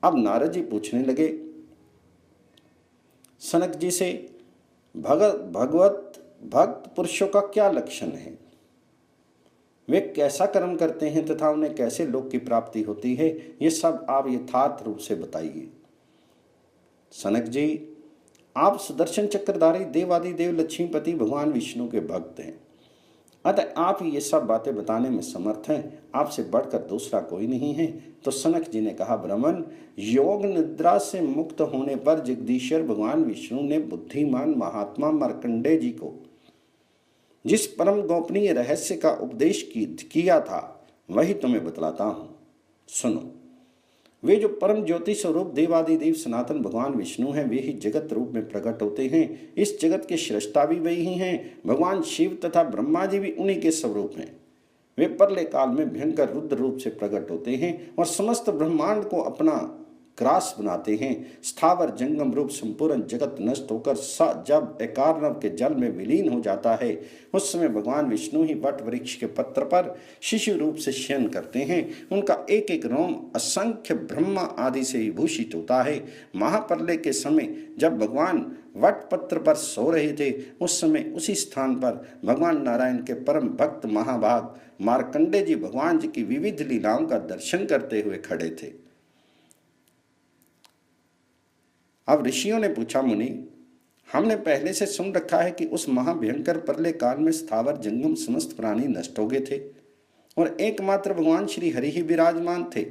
अब नारद जी पूछने लगे सनक जी से, भगवत भक्त पुरुषों का क्या लक्षण है, वे कैसा कर्म करते हैं तथा उन्हें कैसे लोक की प्राप्ति होती है, ये सब आप यथार्थ रूप से बताइए। सनक जी, आप सुदर्शन चक्रधारी देवादिदेव लक्ष्मीपति भगवान विष्णु के भक्त हैं, अतः आप ये सब बातें बताने में समर्थ हैं, आपसे बढ़कर दूसरा कोई नहीं है। तो सनक जी ने कहा, ब्राह्मण, योग निद्रा से मुक्त होने पर जगदीश्वर भगवान विष्णु ने बुद्धिमान महात्मा मार्कंडेय जी को जिस परम गोपनीय रहस्य का उपदेश किया था वही तुम्हें बतलाता हूं, सुनो। वे जो परम ज्योति स्वरूप देवादिदेव सनातन भगवान विष्णु हैं, वे ही जगत रूप में प्रकट होते हैं। इस जगत के सृष्टा भी वही ही हैं। भगवान शिव तथा ब्रह्मा जी भी उन्हीं के स्वरूप हैं। वे परले काल में भयंकर रुद्र रूप से प्रकट होते हैं और समस्त ब्रह्मांड को अपना ग्रास बनाते हैं। स्थावर जंगम रूप संपूर्ण जगत नष्ट होकर जब एकार्णव के जल में विलीन हो जाता है, उस समय भगवान विष्णु ही वट वृक्ष के पत्र पर शिशु रूप से शयन करते हैं। उनका एक एक रोम असंख्य ब्रह्मा आदि से विभूषित होता है। महाप्रलय के समय जब भगवान वट पत्र पर सो रहे थे, उस समय उसी स्थान पर भगवान नारायण के परम भक्त महाभाग मार्कंडेय जी भगवान जी की विविध लीलाओं का दर्शन करते हुए खड़े थे। अब ऋषियों ने पूछा, मुनि, हमने पहले से सुन रखा है कि उस महाभयंकर प्रलय काल में स्थावर जंगम समस्त प्राणी नष्ट हो गए थे और एकमात्र भगवान श्री हरि ही विराजमान थे।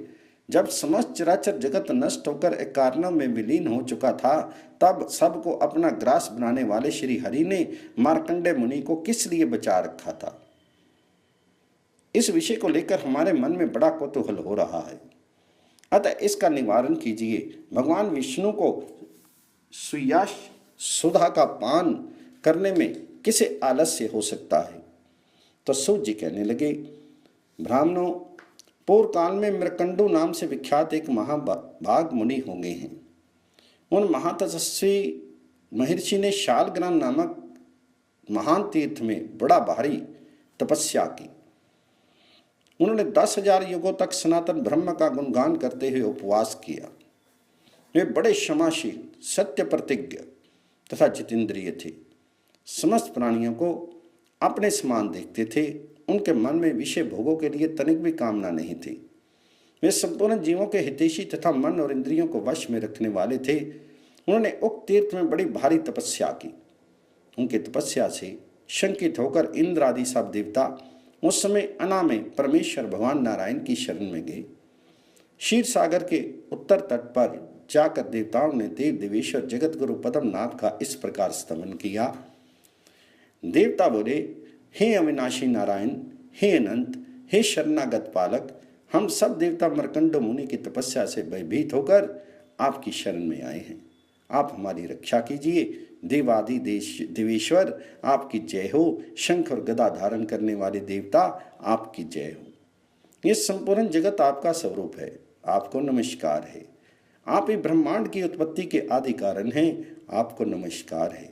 जब समस्त चराचर जगत नष्ट होकर एक कारणों में विलीन हो चुका था, तब सबको अपना ग्रास बनाने वाले श्री हरि ने मार्कंडेय मुनि को किस लिए बचा रखा था? इस विषय को लेकर हमारे मन में बड़ा कौतूहल हो रहा है, अतः इसका निवारण कीजिए। भगवान विष्णु को सुयास सुधा का पान करने में किसे आलस्य हो सकता है? तो सूत जी कहने लगे, ब्राह्मणों, पूर्व काल में मृकंडू नाम से विख्यात एक महाभाग मुनि होंगे हैं। उन महातपस्वी महर्षि ने शालग्राम नामक महान तीर्थ में बड़ा भारी तपस्या की। उन्होंने 10,000 युगों तक सनातन ब्रह्म का गुणगान करते हुए उपवास किया। वे बड़े क्षमाशील, सत्य प्रतिज्ञ तथा जितेंद्रिय थे। समस्त प्राणियों को अपने समान देखते थे। उनके मन में विषय भोगों के लिए तनिक भी कामना नहीं थी। वे संपूर्ण जीवों के हितैषी तथा मन और इंद्रियों को वश में रखने वाले थे। उन्होंने उक्त तीर्थ में बड़ी भारी तपस्या की। उनकी तपस्या से शंकित होकर इंद्र आदि सब देवता उस समय अना में परमेश्वर भगवान नारायण की शरण में गए। क्षीर सागर के उत्तर तट पर जाकर देवताओं ने देव देवेश्वर जगत गुरु पद्मनाभ का इस प्रकार स्तमन किया। देवता बोले, हे अविनाशी नारायण, हे अनंत, हे शरणागत पालक, हम सब देवता मर्कंड मुनि की तपस्या से भयभीत होकर आपकी शरण में आए हैं। आप हमारी रक्षा कीजिए। देवादि देवेश्वर आपकी जय हो। शंख और गदा धारण करने वाले देवता आपकी जय हो। ये संपूर्ण जगत आपका स्वरूप है, आपको नमस्कार है। आप ही ब्रह्मांड की उत्पत्ति के आदि कारण हैं, आपको नमस्कार है।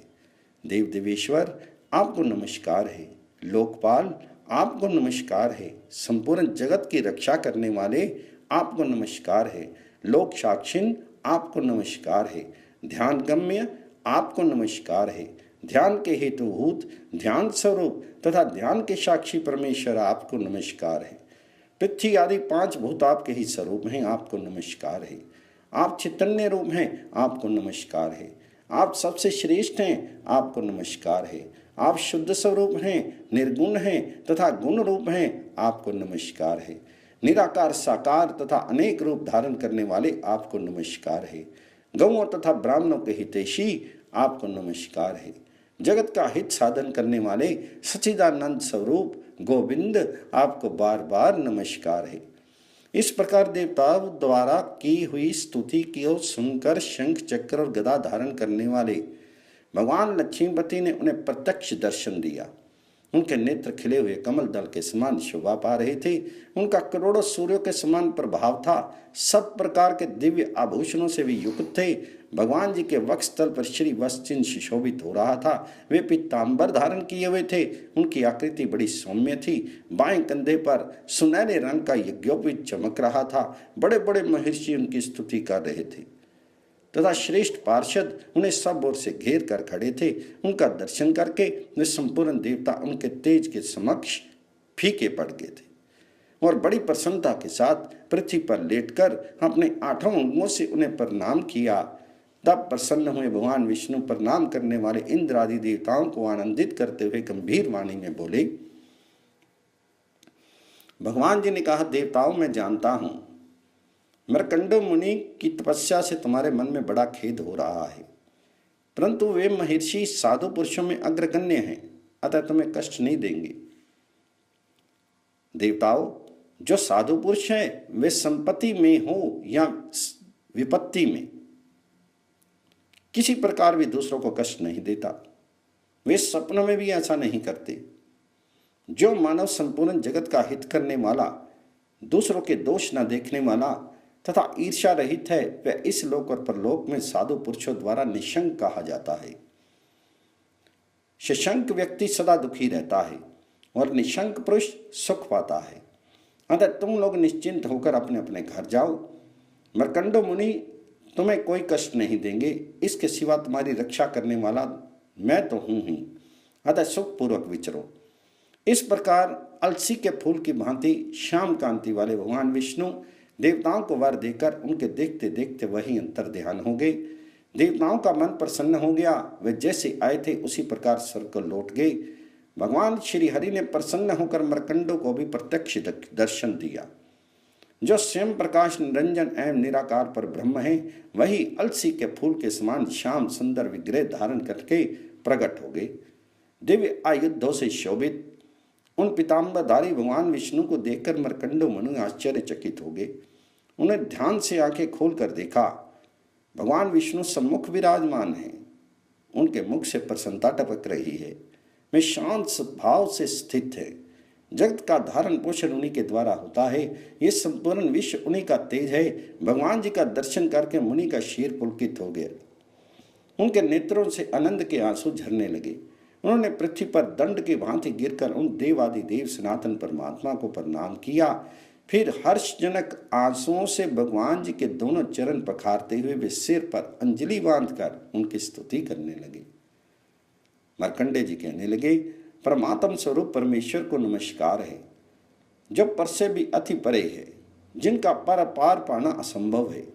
देव देवेश्वर आपको नमस्कार है। लोकपाल आपको नमस्कार है। संपूर्ण जगत की रक्षा करने वाले आपको नमस्कार है। लोक साक्षिन आपको नमस्कार है। ध्यान गम्य आपको नमस्कार है। ध्यान के हेतुभूत, ध्यान स्वरूप तथा ध्यान के साक्षी परमेश्वर आपको नमस्कार है। पृथ्वी आदि 5 भूत आपके ही स्वरूप हैं, आपको नमस्कार है। आप चैतन्य रूप हैं, आपको नमस्कार है। आप सबसे श्रेष्ठ हैं, आपको नमस्कार है। आप शुद्ध स्वरूप हैं, निर्गुण हैं तथा गुण रूप हैं, आपको नमस्कार है। निराकार, साकार तथा अनेक रूप धारण करने वाले आपको नमस्कार है। गौओं तथा ब्राह्मणों के हितैषी आपको नमस्कार है। जगत का हित साधन करने वाले सच्चिदानंद स्वरूप गोविंद आपको बार बार नमस्कार है। इस प्रकार देवताओं द्वारा की हुई स्तुति को सुनकर शंख चक्र और गदा धारण करने वाले भगवान लक्ष्मीपति ने उन्हें प्रत्यक्ष दर्शन दिया। उनके नेत्र खिले हुए कमल दल के समान शोभा पा रहे थे। उनका करोड़ों सूर्यों के समान प्रभाव था। सब प्रकार के दिव्य आभूषणों से भी युक्त थे। भगवान जी के वक्षस्थल पर श्री वत्स चिन्ह सुशोभित हो रहा था। वे पीतांबर धारण किए हुए थे। उनकी आकृति बड़ी सौम्य थी। बाएं कंधे पर सुनहरे रंग का यज्ञोपवीत चमक रहा था। बड़े बड़े महर्षि उनकी स्तुति कर रहे थे तथा श्रेष्ठ पार्षद उन्हें सब ओर से घेर कर खड़े थे। उनका दर्शन करके वे संपूर्ण देवता उनके तेज के समक्ष फीके पड़ गए थे और बड़ी प्रसन्नता के साथ पृथ्वी पर लेटकर अपने 8 अंगों से उन्हें प्रणाम किया। तब प्रसन्न हुए भगवान विष्णु प्रणाम करने वाले इंद्र आदि देवताओं को आनंदित करते हुए गंभीर वाणी में बोले। भगवान जी ने कहा, देवताओं, मैं जानता हूं मर्कंडो मुनि की तपस्या से तुम्हारे मन में बड़ा खेद हो रहा है, परंतु वे महर्षि साधु पुरुषों में अग्रगण्य हैं, अतः तुम्हें कष्ट नहीं देंगे। देवताओं, जो साधु पुरुष हैं वे संपत्ति में हो या विपत्ति में किसी प्रकार भी दूसरों को कष्ट नहीं देता। वे सपनों में भी ऐसा नहीं करते। जो मानव संपूर्ण जगत का हित करने वाला, दूसरों के दोष न देखने वाला तथा ईर्ष्या रहित है, वह इस लोक और परलोक में साधु पुरुषों द्वारा निशंक कहा जाता है। शशंक व्यक्ति सदा दुखी रहता है और निशंक पुरुष सुख पाता है। अतः तुम लोग निश्चिंत होकर अपने अपने घर जाओ। मर्कंडो मुनि तुम्हें कोई कष्ट नहीं देंगे, इसके सिवा तुम्हारी रक्षा करने वाला मैं तो हूं ही, अतः सुखपूर्वक विचरो। इस प्रकार अलसी के फूल की भांति श्याम कांति वाले भगवान विष्णु देवताओं को वर देकर उनके देखते देखते वही अंतर ध्यान हो गए। देवताओं का मन प्रसन्न हो गया। वे जैसे आए थे उसी प्रकार स्वर्ग को लौट गए। भगवान श्री हरि ने प्रसन्न होकर मर्कंडो को भी प्रत्यक्ष दर्शन दिया। जो स्वयं प्रकाश निरंजन एवं निराकार पर ब्रह्म है, वही अलसी के फूल के समान श्याम सुंदर विग्रह धारण करके प्रकट हो गए। दिव्य आयुधों से शोभित उन पीताम्बरधारी भगवान विष्णु को देखकर मर्कंडो मुनि आश्चर्यचकित हो गए। उन्हें ध्यान से आंखें खोलकर देखा। भगवान विष्णु सम्मुख विराजमान हैं। उनके मुख से प्रसन्नता टपक रही है। वे शांत भाव से स्थित है। जगत का धारण पोषण उन्हीं के द्वारा होता है। ये संपूर्ण विश्व उन्हीं का तेज है। भगवान जी का दर्शन करके मुनि का शीर पुलकित हो गया। उनके नेत्रों से आनंद के आंसू झरने लगे। उन्होंने पृथ्वी पर दंड की भांति गिरकर उन देवादि देव सनातन परमात्मा को प्रणाम किया। फिर हर्षजनक आंसुओं से भगवान जी के दोनों चरण पखारते हुए वे सिर पर अंजलि बांधकर उनकी स्तुति करने लगे। मार्कंडेय जी कहने लगे, परमात्म स्वरूप परमेश्वर को नमस्कार है, जो पर से भी अति परे है, जिनका पर पार पाना असंभव है,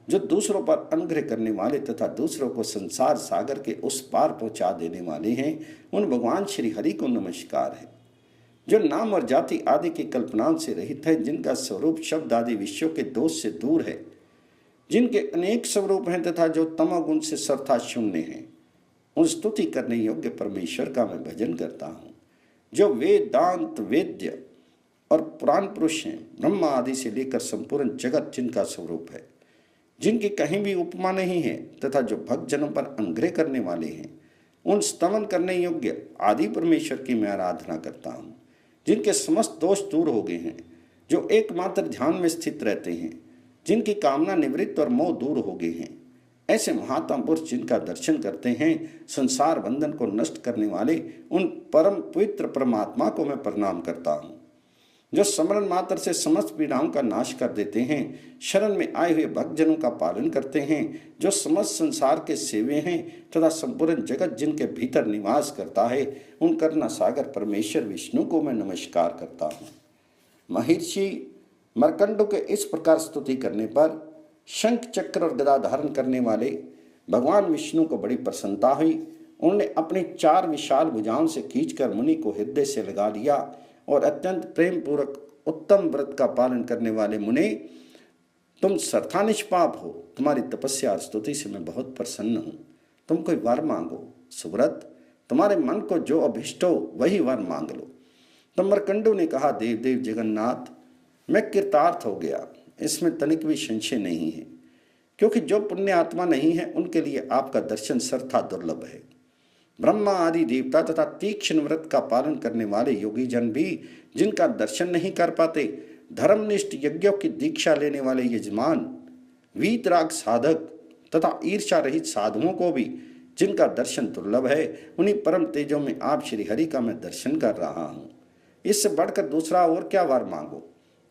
जो दूसरों पर अनुग्रह करने वाले तथा दूसरों को संसार सागर के उस पार पहुंचा देने वाले हैं, उन भगवान श्री हरि को नमस्कार है। जो नाम और जाति आदि की कल्पनाओं से रहित है, जिनका स्वरूप शब्द आदि विषयों के दोष से दूर है, जिनके अनेक स्वरूप हैं तथा जो तमोगुण से सर्वथा शून्य हैं, उन स्तुति करने योग्य परमेश्वर का मैं भजन करता हूँ। जो वेदांत वेद्य और पुराण पुरुष हैं, ब्रह्मा आदि से लेकर संपूर्ण जगत जिनका स्वरूप है, जिनकी कहीं भी उपमा नहीं है तथा जो भक्तजनों पर अनुग्रह करने वाले हैं, उन स्तवन करने योग्य आदि परमेश्वर की मैं आराधना करता हूँ। जिनके समस्त दोष दूर हो गए हैं, जो एकमात्र ध्यान में स्थित रहते हैं, जिनकी कामना निवृत्त और मोह दूर हो गए हैं, ऐसे महात्मा पुरुष जिनका दर्शन करते हैं, संसार बंधन को नष्ट करने वाले उन परम पवित्र परमात्मा को मैं प्रणाम करता हूँ। जो स्मरण मात्र से समस्त पीड़ाओं का नाश कर देते हैं, शरण में आए हुए भक्तजनों का पालन करते हैं, जो समस्त संसार के सेवे हैं तथा संपूर्ण जगत जिनके भीतर निवास करता है, उन करुणा सागर परमेश्वर विष्णु को मैं नमस्कार करता हूँ। महर्षि मर्कंडो के इस प्रकार स्तुति करने पर शंख चक्र और गदा धारण करने वाले भगवान विष्णु को बड़ी प्रसन्नता हुई। उन्होंने अपनी 4 विशाल भुजाओं से खींचकर मुनि को हृदय से लगा लिया और अत्यंत प्रेम पूर्वक, उत्तम व्रत का पालन करने वाले मुने, तुम सर्था निष्पाप हो, तुम्हारी तपस्या और स्तुति से मैं बहुत प्रसन्न हूँ। तुम कोई वर मांगो। सुव्रत, तुम्हारे मन को जो अभिष्ट हो वही वर मांग लो। तब मर्कंडो ने कहा, देव देव जगन्नाथ, मैं कृतार्थ हो गया, इसमें तनिक भी संशय नहीं है, क्योंकि जो पुण्य आत्मा नहीं है उनके लिए आपका दर्शन सर्था दुर्लभ है। ब्रह्मा आदि देवता तथा तीक्ष्ण व्रत का पालन करने वाले योगी जन भी जिनका दर्शन नहीं कर पाते, धर्मनिष्ठ यज्ञों की दीक्षा लेने वाले यजमान, वीतराग साधक तथा ईर्षा रहित साधुओं को भी जिनका दर्शन दुर्लभ है, उन्हीं परम तेजों में आप श्री हरि का मैं दर्शन कर रहा हूँ। इससे बढ़कर दूसरा और क्या वर मांगो।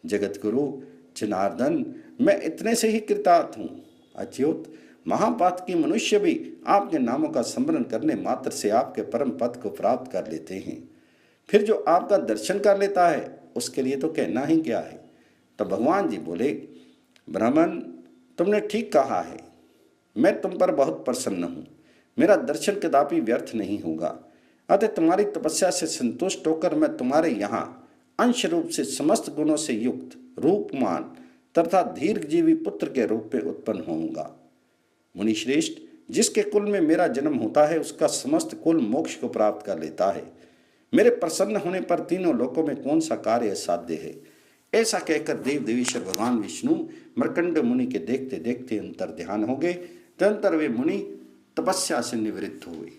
जगत गुरु जनार्दन, मैं इतने से ही कृतार्थ हूँ। अच्युत, महापात की मनुष्य भी आपके नामों का स्मरण करने मात्र से आपके परम पद को प्राप्त कर लेते हैं, फिर जो आपका दर्शन कर लेता है उसके लिए तो कहना ही क्या है। तो भगवान जी बोले, ब्राह्मण, तुमने ठीक कहा है, मैं तुम पर बहुत प्रसन्न हूँ, मेरा दर्शन कदापि व्यर्थ नहीं होगा। अतः तुम्हारी तपस्या से संतुष्ट होकर मैं तुम्हारे यहाँ अंश रूप से समस्त गुणों से युक्त रूपमान तथा दीर्घजीवी पुत्र के रूप में उत्पन्न होऊंगा। मुनिश्रेष्ठ, जिसके कुल में मेरा जन्म होता है उसका समस्त कुल मोक्ष को प्राप्त कर लेता है। मेरे प्रसन्न होने पर तीनों लोकों में कौन सा कार्य साध्य है। ऐसा कहकर देव देवेश्वर भगवान विष्णु मर्कंड मुनि के देखते देखते अंतर ध्यान हो गए। तदंतर वे मुनि तपस्या से निवृत्त हुए।